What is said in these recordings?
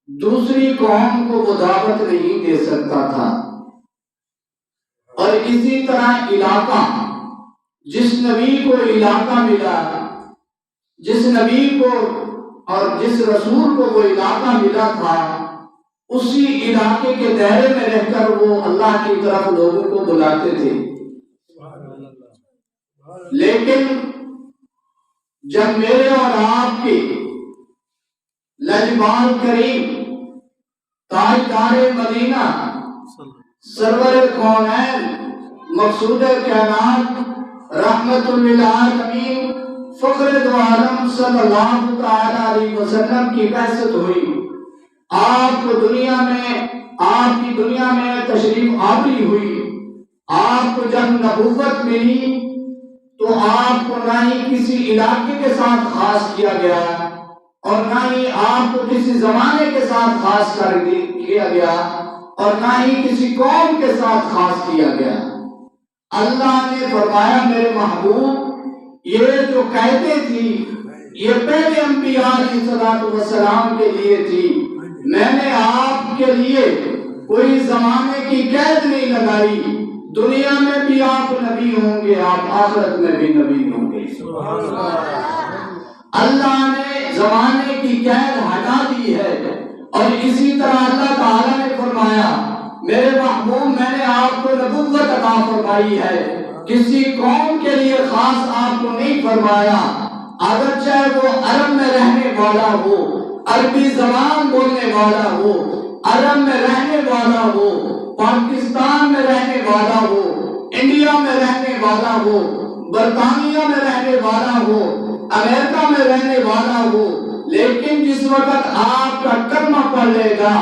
دوسری قوم کو وہ دعوت نہیں دے سکتا تھا۔ اور اسی طرح علاقہ، جس نبی کو علاقہ ملا، جس نبی کو اور جس رسول کو وہ علاقہ ملا تھا، اسی علاقے کے دائرے میں رہ کر وہ اللہ کی طرف لوگوں کو بلاتے تھے۔ لیکن جب میرے اور آپ کے لجپال کریم تاجدار مدینہ سرور کونین مقصود کائنات رحمت للعالمین فخر دو عالم صلی اللہ تعالی علیہ وسلم کی بعثت ہوئی، آپ کی دنیا میں تشریف آوری ہوئی، آپ کو جب نبوت ملی تو آپ کو نہ ہی کسی علاقے کے ساتھ خاص کیا گیا اور نہ ہی آپ کو کسی زمانے کے ساتھ خاص کیا گیا اور نہ ہی کسی قوم کے ساتھ خاص کیا گیا۔ اللہ نے فرمایا میرے محبوب یہ جو قیدیں تھی یہ پہلے انبیاء علیہ الصلوۃ والسلام کے لیے تھی، میں نے آپ کے لیے کوئی زمانے کی قید نہیں لگائی، دنیا میں بھی آپ نبی ہوں گے، آپ آخرت میں بھی نبی ہوں گے۔ اللہ نے زمانے کی قید ہٹا دی ہے۔ اور اسی طرح اللہ تعالیٰ نے فرمایا میرے محبوب میں نے آپ کو نبوت عطا فرمائی ہے، کسی قوم کے لیے خاص آپ کو نہیں فرمایا، اگرچہ وہ عرب میں رہنے والا ہو، عربی زبان بولنے والا ہو، عرب میں رہنے والا ہو، پاکستان میں رہنے والا ہو، انڈیا میں رہنے والا ہو، برطانیہ میں رہنے والا ہو، امریکہ میں رہنے والا ہو، لیکن جس وقت آپ کا کلمہ پڑھ لے گا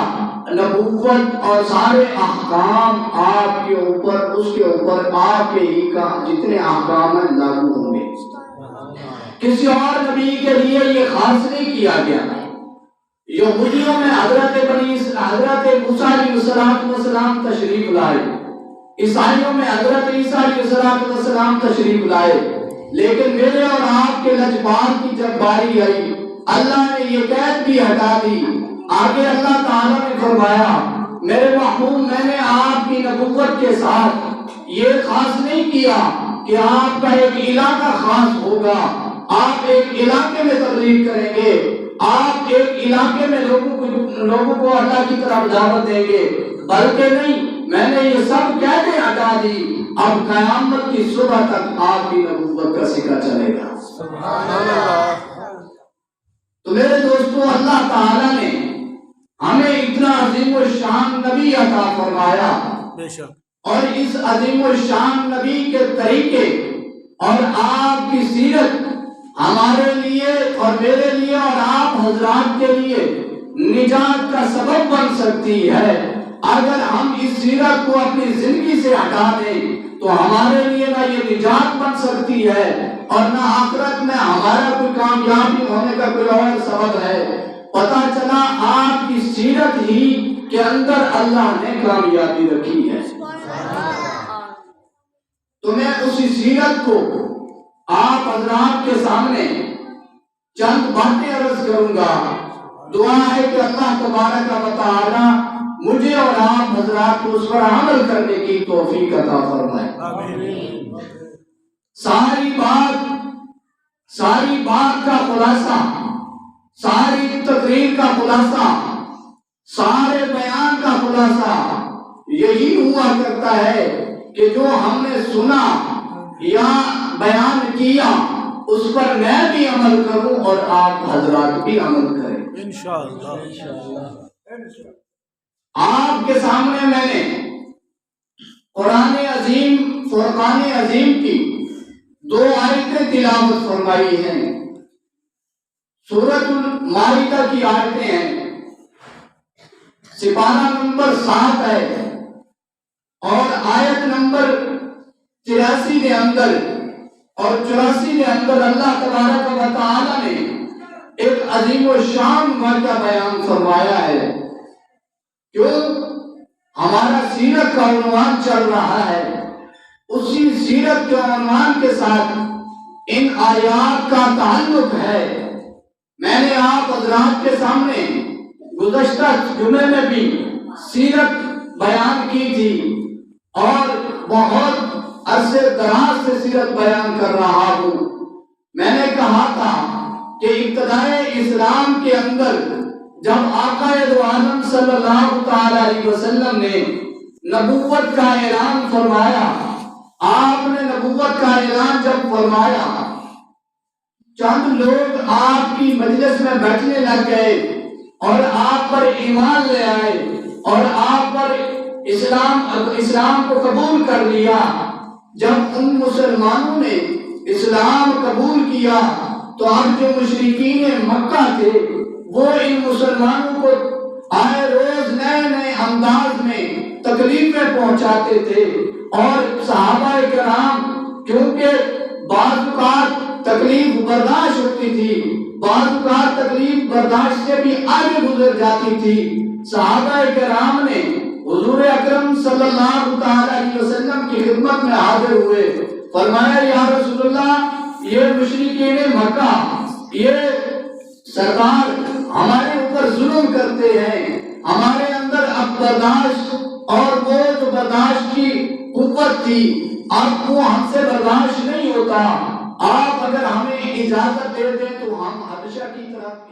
نبوت اور سارے احکام آپ کے اوپر، اس کے اوپر آپ کے ہی کا جتنے احکام ہیں لاگو ہوں گے۔ کسی اور نبی کے لیے یہ خاص نہیں کیا گیا۔ یہودیوں میں حضرت موسیٰ علیہ السلام تشریف لائے، عیسائیوں میں حضرت عیسیٰ علیہ السلام تشریف لائے، لیکن میرے اور آپ کے لجپال کی جب باری آئی اللہ نے یہ قید بھی ہٹا دی۔ آگے اللہ تعالیٰ نے فرمایا میرے محبوب میں نے آپ کی نبوت کے ساتھ یہ خاص نہیں کیا کہ آپ کا ایک علاقہ خاص ہوگا، آپ ایک علاقے میں تبلیغ کریں گے، آپ ایک علاقے میں لوگوں کو اللہ کی طرف دعوت دیں گے، بلکہ نہیں، میں نے یہ سب قیدیں ہٹا دی، اب قیامت کی صبح تک آپ کی نبوت کا سکہ چلے گا۔ سبحان اللہ۔ تو میرے دوستو اللہ تعالیٰ نے ہمیں اتنا عظیم الشان نبی عطا فرمایا، اور اس عظیم الشان نبی کے طریقے اور آپ کی سیرت ہمارے لیے اور میرے لیے اور آپ حضرات کے لیے نجات کا سبب بن سکتی ہے۔ اگر ہم اس سیرت کو اپنی زندگی سے ہٹا دیں تو ہمارے لیے نہ یہ نجات بن سکتی ہے اور نہ آخرت میں ہمارا کوئی کامیابی ہونے کا کوئی اور سبب ہے۔ پتہ چلا آپ کی سیرت ہی کے اندر اللہ نے کامیابی رکھی ہے۔ تو میں اسی سیرت کو آپ حضرات کے سامنے چند باتیں عرض کروں گا، دعا ہے کہ اللہ تبارک و تعالی مجھے اور آپ حضرات کو اس پر عمل کرنے کی توفیق عطا فرمائے۔ ساری بات کا خلاصہ، ساری تقریر کا خلاصہ، سارے بیان کا خلاصہ یہی ہوا کرتا ہے کہ جو ہم نے سنا یا بیان کیا اس پر میں بھی عمل کروں اور آپ حضرات بھی عمل کریں انشاءاللہ۔ آپ کے سامنے میں نے قرآن عظیم فرقان عظیم کی 2 آیتیں تلاوت فرمائی ہیں، سورۃ المائدہ کی آیتیں ہیں، سپارہ نمبر 7 ہے اور آیت نمبر 83 کے اندر اور 84 کے اندر اللہ تبارک و تعالی نے ایک عظیم و شان واقعہ بیان فرمایا ہے۔ کیوں؟ ہمارا سیرت کا عنوان چل رہا ہے، اسی سیرت کے عنوان کے ساتھ ان آیات کا تعلق ہے۔ میں نے آپ حضرات کے سامنے گزشتہ جمعے میں بھی سیرت بیان کی تھی اور بہت عرصے دراز سے سیرت بیان کر رہا ہوں۔ میں نے کہا تھا کہ ابتدائے اسلام کے اندر جب آقا دو عالم صلی اللہ تعالی علیہ وسلم نے نبوت کا اعلان فرمایا، آپ نے نبوت کا اعلان جب فرمایا، چند لوگ آپ کی مجلس میں بیٹھنے لگ گئے اور آپ پر ایمان لے آئے اور آپ پر اسلام کو قبول کر لیا۔ جب ان مسلمانوں نے اسلام قبول کیا تو اب جو مشرکین مکہ تھے وہ ان مسلمانوں کو آئے روز نئے نئے انداز میں تکلیفیں پہنچاتے تھے، اور صحابہ کرام کیونکہ بعض اوقات تکلیف برداشت ہوتی تھی، بعض اوقات تکلیف برداشت سے بھی آگے گزر جاتی تھی، صحابہ کرام نے حضور اکرم صلی اللہ تعالی علیہ وسلم کی خدمت میں حاضر ہوئے، فرمایا یا رسول اللہ، یہ مشرکین مکہ، یہ سرکار ہمارے اوپر ظلم کرتے ہیں، ہمارے اندر اب برداشت اور وہ جو برداشت کی قوت تھی اب وہ ہم سے برداشت نہیں ہوتا، آپ اگر ہمیں اجازت دے دیں تو ہم حبشہ کی طرف